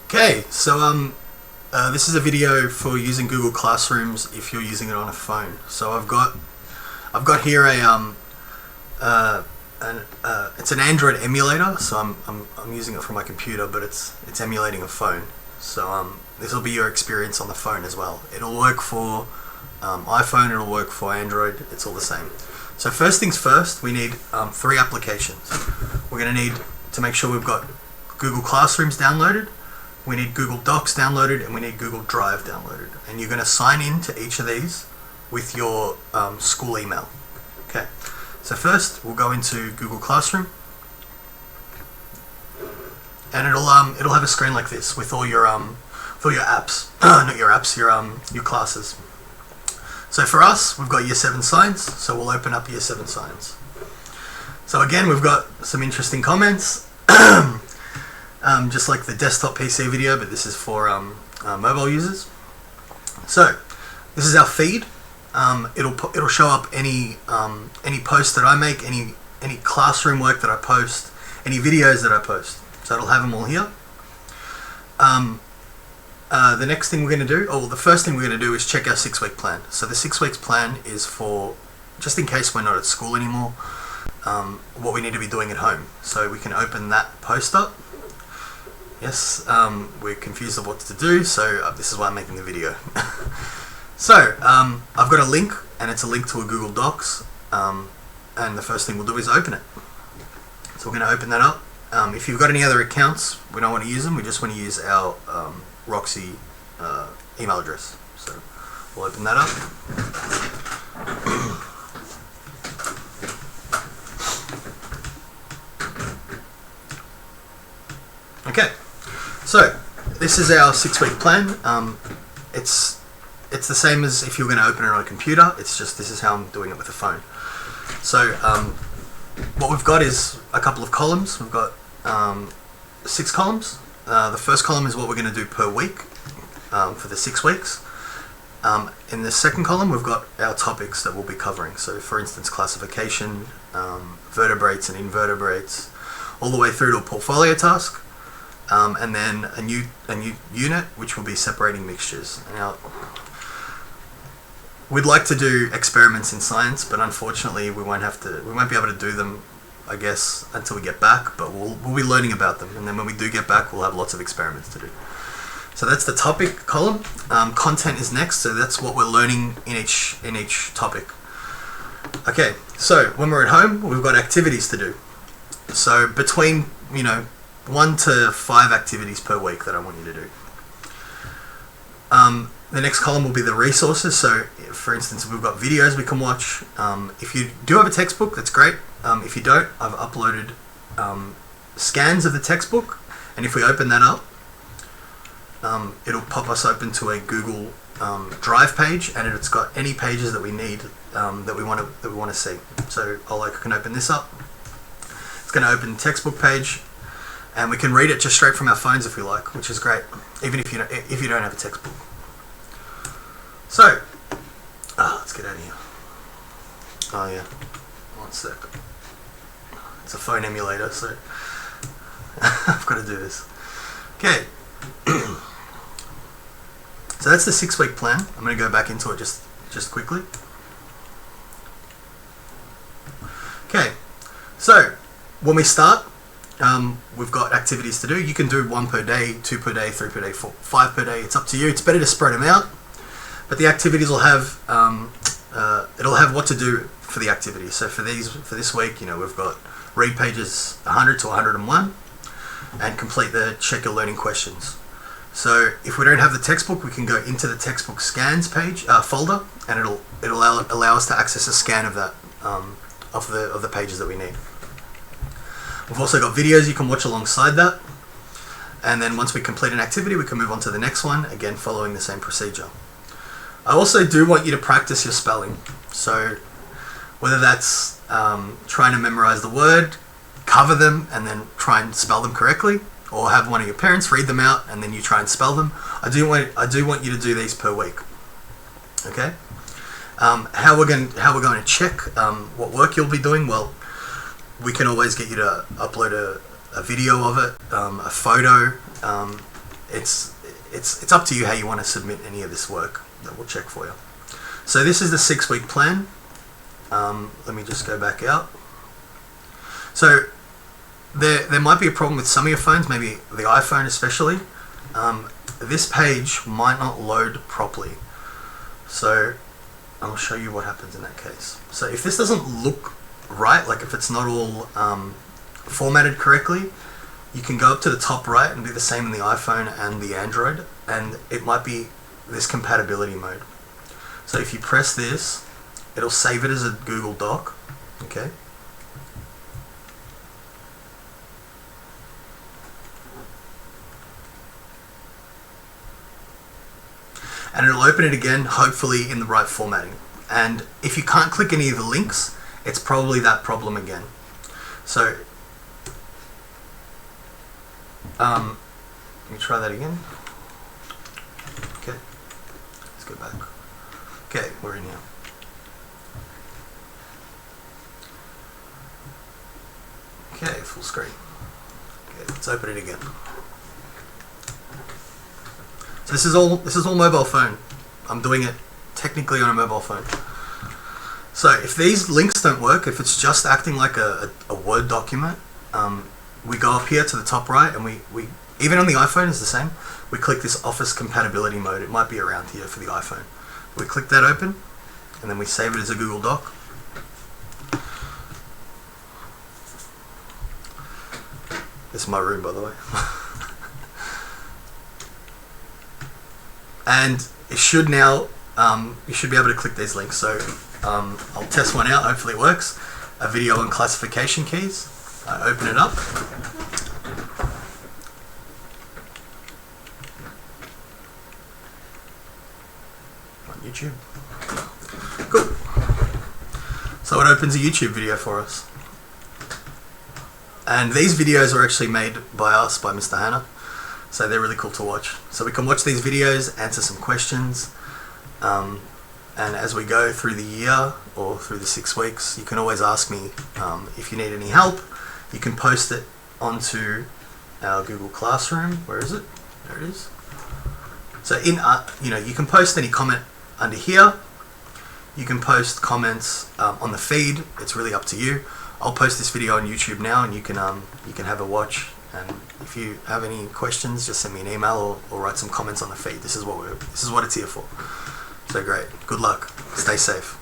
Okay, so this is a video for using Google Classrooms if you're using it on a phone. So I've got here it's an Android emulator. So I'm using it for my computer, but it's emulating a phone. So this will be your experience on the phone as well. It'll work for iPhone. It'll work for Android. It's all the same. So first things first, we need 3 applications. We're going to need to make sure we've got Google Classrooms downloaded. We need Google Docs downloaded, and we need Google Drive downloaded. And you're going to sign in to each of these with your school email. Okay. So first, we'll go into Google Classroom, and it'll have a screen like this with all your apps, not your apps, your classes. So for us, we've got Year 7 Science, so we'll open up Year 7 Science. So again, we've got some interesting comments. Just like the desktop PC video, but this is for mobile users. So this is our feed. It'll show up any post that I make, any classroom work that I post, any videos that I post. So it'll have them all here. The next thing we're going to do, or the first thing we're going to do, is check our 6-week plan. So the 6 weeks plan is for just in case we're not at school anymore, what we need to be doing at home. So we can open that post up. Yes, we're confused of what to do, so this is why I'm making the video. So, I've got a link, and it's a link to a Google Docs, and the first thing we'll do is open it. So we're going to open that up. If you've got any other accounts, we don't want to use them, we just want to use our Roxy email address. So we'll open that up. Okay. So this is our 6-week plan. It's the same as if you were going to open it on a computer. It's just this is how I'm doing it with a phone. So what we've got is a couple of columns. We've got 6 columns. The first column is what we're going to do per week for the 6 weeks. In the second column, we've got our topics that we'll be covering. So for instance, classification, vertebrates and invertebrates, all the way through to a portfolio task. And then a new unit, which will be separating mixtures. Now, we'd like to do experiments in science, but unfortunately we won't be able to do them, I guess, until we get back, but we'll be learning about them, and then when we do get back, we'll have lots of experiments to do. So that's the topic column. Content is next, so that's what we're learning in each topic. Okay, so when we're at home, we've got activities to do. So between, 1 to 5 activities per week that I want you to do. The next column will be the resources. So, for instance, we've got videos we can watch. If you do have a textbook, that's great. If you don't, I've uploaded scans of the textbook, and if we open that up, it'll pop us open to a Google Drive page, and it's got any pages that we need that we want to see. So I can open this up. It's going to open the textbook page. And we can read it just straight from our phones if we like, which is great, even if you don't have a textbook. So, let's get out of here. Oh yeah, 1 sec. It's a phone emulator, so I've got to do this. Okay. So that's the 6-week plan. I'm going to go back into it just quickly. Okay. So when we start, we've got activities to do. You can do 1 per day, 2 per day, 3 per day, 4, 5 per day. It's up to you. It's better to spread them out, but the activities will have it'll have what to do for the activity. So for this week, we've got read pages 100 to 101 and complete the check your learning questions. So if we don't have the textbook, we can go into the textbook scans page folder, and it'll allow us to access a scan of that of the pages that we need. We've also got videos you can watch alongside that, and then once we complete an activity, we can move on to the next one, again following the same procedure. I also do want you to practice your spelling, so whether that's trying to memorize the word, cover them, and then try and spell them correctly, or have one of your parents read them out and then you try and spell them. I do want you to do these per week. Okay? How we're going to check what work you'll be doing? Well, we can always get you to upload a video of it, a photo, it's up to you how you want to submit any of this work that we'll check for you. So this is the 6-week plan. Let me just go back out. So there might be a problem with some of your phones, maybe the iPhone especially. This page might not load properly. So I'll show you what happens in that case. So if this doesn't look right, like if it's not all formatted correctly, you can go up to the top right and do the same in the iPhone and the Android, and it might be this compatibility mode. So if you press this, it'll save it as a Google Doc, okay? And it'll open it again, hopefully in the right formatting. And if you can't click any of the links, it's probably that problem again. So, let me try that again. Okay, let's go back. Okay, we're in here. Okay, full screen. Okay, let's open it again. So this is all mobile phone. I'm doing it technically on a mobile phone. So if these links don't work, if it's just acting like a Word document, we go up here to the top right, and we even on the iPhone is the same. We click this Office compatibility mode. It might be around here for the iPhone. We click that open, and then we save it as a Google Doc. This is my room, by the way. And it should now, you should be able to click these links. So I'll test one out, hopefully it works. A video on classification keys. I open it up. On YouTube. Cool. So it opens a YouTube video for us. And these videos are actually made by us, by Mr. Hannah. So they're really cool to watch. So we can watch these videos, answer some questions, and as we go through the year or through the 6 weeks, you can always ask me if you need any help. You can post it onto our Google Classroom. Where is it? There it is. So you can post any comment under here. You can post comments on the feed. It's really up to you. I'll post this video on YouTube now, and you can have a watch. And if you have any questions, just send me an email or write some comments on the feed. This is what it's here for. So great. Good luck. Stay safe.